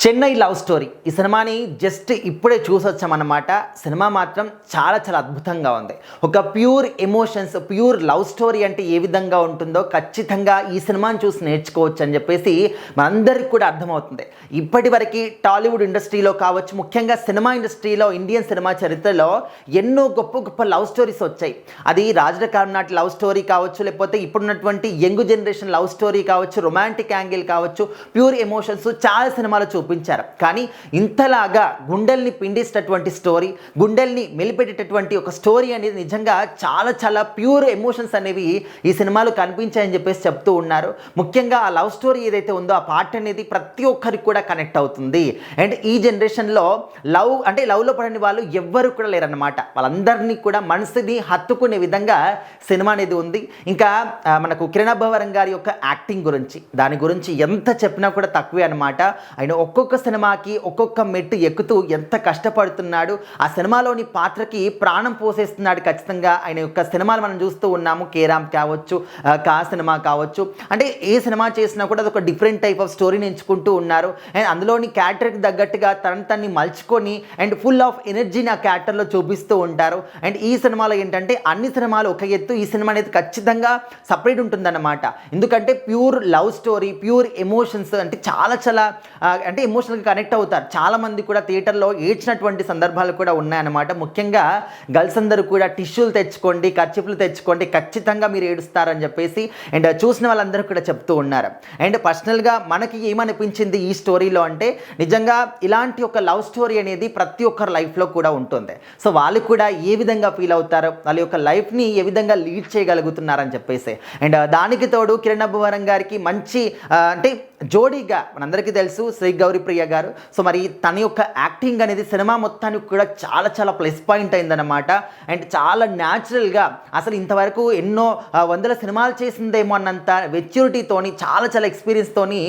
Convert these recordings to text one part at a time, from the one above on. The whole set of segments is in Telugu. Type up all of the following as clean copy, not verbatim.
చెన్నై లవ్ స్టోరీ ఈ సినిమాని జస్ట్ ఇప్పుడే చూసొచ్చామన్నమాట. సినిమా మాత్రం చాలా చాలా అద్భుతంగా ఉంది. ఒక pure emotions, pure love story అంటే ఏ విధంగా ఉంటుందో ఖచ్చితంగా ఈ సినిమాని చూసి నేర్చుకోవచ్చు అని చెప్పేసి మనందరికీ కూడా అర్థమవుతుంది. ఇప్పటివరకు టాలీవుడ్ ఇండస్ట్రీలో కావచ్చు, ముఖ్యంగా సినిమా ఇండస్ట్రీలో, ఇండియన్ సినిమా చరిత్రలో ఎన్నో గొప్ప గొప్ప లవ్ స్టోరీస్ వచ్చాయి. అది రాజరకాలం నాటి లవ్ స్టోరీ కావచ్చు, లేకపోతే ఇప్పుడున్నటువంటి యంగ్ జనరేషన్ లవ్ స్టోరీ కావచ్చు, రొమాంటిక్ యాంగిల్ కావచ్చు, ప్యూర్ ఎమోషన్స్ చాలా సినిమాలు చూపించారు. కానీ ఇంతలాగా గుండెల్ని పిండేసేటటువంటి స్టోరీ, గుండెల్ని మెలిపెట్టేటటువంటి ఒక స్టోరీ అనేది నిజంగా చాలా చాలా ప్యూర్ ఎమోషన్స్ అనేవి ఈ సినిమాలో కనిపించాయని చెప్పేసి చెప్తూ ఉన్నారు. ముఖ్యంగా ఆ లవ్ స్టోరీ ఏదైతే ఉందో ఆ పార్ట్ అనేది ప్రతి ఒక్కరికి కూడా కనెక్ట్ అవుతుంది. అండ్ ఈ జనరేషన్లో లవ్లో పడని వాళ్ళు ఎవ్వరు కూడా లేరన్నమాట. వాళ్ళందరినీ కూడా మనసుని హత్తుకునే విధంగా సినిమా అనేది ఉంది. ఇంకా మనకు కిరణ్ అబ్బవరం గారి యొక్క యాక్టింగ్ గురించి, దాని గురించి ఎంత చెప్పినా కూడా తక్కువే అనమాట. ఆయన ఒక్కొక్క సినిమాకి ఒక్కొక్క మెట్టు ఎక్కుతూ ఎంత కష్టపడుతున్నాడు, ఆ సినిమాలోని పాత్రకి ప్రాణం పోసేస్తున్నాడు. ఖచ్చితంగా ఆయన యొక్క సినిమాలు మనం చూస్తూ ఉన్నాము. కేరామ్ కావచ్చు, కా సినిమా కావచ్చు, అంటే ఏ సినిమా చేసినా కూడా అదొక డిఫరెంట్ టైప్ ఆఫ్ స్టోరీని ఎంచుకుంటూ ఉన్నారు. అండ్ అందులోని క్యారెక్టర్కి తగ్గట్టుగా తన్ని మలుచుకొని అండ్ ఫుల్ ఆఫ్ ఎనర్జీని ఆ క్యారెక్టర్లో చూపిస్తూ ఉంటారు. అండ్ ఈ సినిమాలో ఏంటంటే అన్ని సినిమాలు ఒక ఎత్తు, ఈ సినిమా అనేది ఖచ్చితంగా సపరేట్ ఉంటుందన్నమాట. ఎందుకంటే pure love story, pure emotions, అంటే చాలా చాలా అంటే ఎమోషనల్గా కనెక్ట్ అవుతారు. చాలామంది కూడా థియేటర్లో ఏడ్చినటువంటి సందర్భాలు కూడా ఉన్నాయన్నమాట. ముఖ్యంగా గర్ల్స్ అందరూ కూడా టిష్యూలు తెచ్చుకోండి, కర్చీఫ్లు తెచ్చుకోండి, ఖచ్చితంగా మీరు ఏడుస్తారని చెప్పేసి అండ్ చూసిన వాళ్ళందరూ కూడా చెప్తూ ఉన్నారు. అండ్ పర్సనల్గా మనకి ఏమనిపించింది ఈ స్టోరీలో అంటే, నిజంగా ఇలాంటి ఒక లవ్ స్టోరీ అనేది ప్రతి ఒక్కరి లైఫ్లో కూడా ఉంటుంది. సో వాళ్ళు కూడా ఏ విధంగా ఫీల్ అవుతారు, వాళ్ళ యొక్క లైఫ్ని ఏ విధంగా లీడ్ చేయగలుగుతున్నారని చెప్పేసి. అండ్ దానికి తోడు కిరణ్ అబ్బవరం గారికి మంచి అంటే జోడీగా మనందరికీ తెలుసు శ్రీ గౌరీప్రియ గారు. సో మరి తన యొక్క యాక్టింగ్ అనేది సినిమా మొత్తానికి కూడా చాలా చాలా ప్లస్ పాయింట్ అయిందన్నమాట. అండ్ చాలా న్యాచురల్గా, అసలు ఇంతవరకు ఎన్నో వందల సినిమాలు చేసిందేమో అన్నంత మెచ్యూరిటీతోని, చాలా చాలా ఎక్స్పీరియన్స్తోని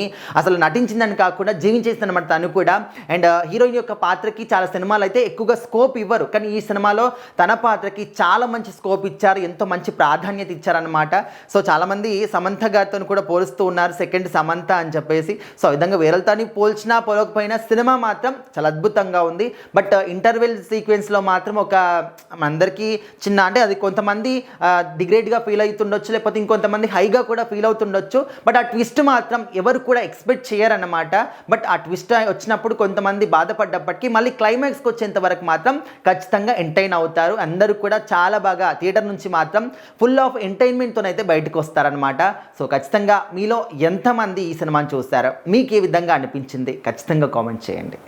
అసలు నటించిందని కాకుండా జీవించేసింది అనమాట తను కూడా. అండ్ హీరోయిన్ యొక్క పాత్రకి చాలా సినిమాలు అయితే ఎక్కువగా స్కోప్ ఇవ్వరు, కానీ ఈ సినిమాలో తన పాత్రకి చాలా మంచి స్కోప్ ఇచ్చారు, ఎంతో మంచి ప్రాధాన్యత ఇచ్చారనమాట. సో చాలామంది సమంత గారితో కూడా పోలుస్తూ ఉన్నారు, సెకండ్ సమంత అని చెప్పేసి. సో ఆ విధంగా వేరేలతోని పోల్చినా పోలకపోయినా సినిమా మాత్రం చాలా అద్భుతంగా ఉంది. బట్ ఇంటర్వెల్ సీక్వెన్స్లో మాత్రం ఒక అందరికీ చిన్న, అంటే అది కొంతమంది డిగ్రేడ్గా ఫీల్ అవుతుండొచ్చు, లేకపోతే ఇంకొంతమంది హైగా కూడా ఫీల్ అవుతుండొచ్చు. బట్ ఆ ట్విస్ట్ మాత్రం ఎవరు కూడా ఎక్స్పెక్ట్ చేయరన్నమాట. బట్ ఆ ట్విస్ట్ వచ్చినప్పుడు కొంతమంది బాధపడ్డప్పటికీ మళ్ళీ క్లైమాక్స్కి వచ్చేంత వరకు మాత్రం ఖచ్చితంగా ఎంటర్టైన్ అవుతారు. అందరూ కూడా చాలా బాగా థియేటర్ నుంచి మాత్రం ఫుల్ ఆఫ్ ఎంటర్టైన్మెంట్తోనైతే బయటకు వస్తారనమాట. సో ఖచ్చితంగా మీలో ఎంతమంది ఈ సినిమాని చూస్తారో, మీకు ఏ విధంగా అనిపించింది ఖచ్చితంగా కామెంట్ చేయండి.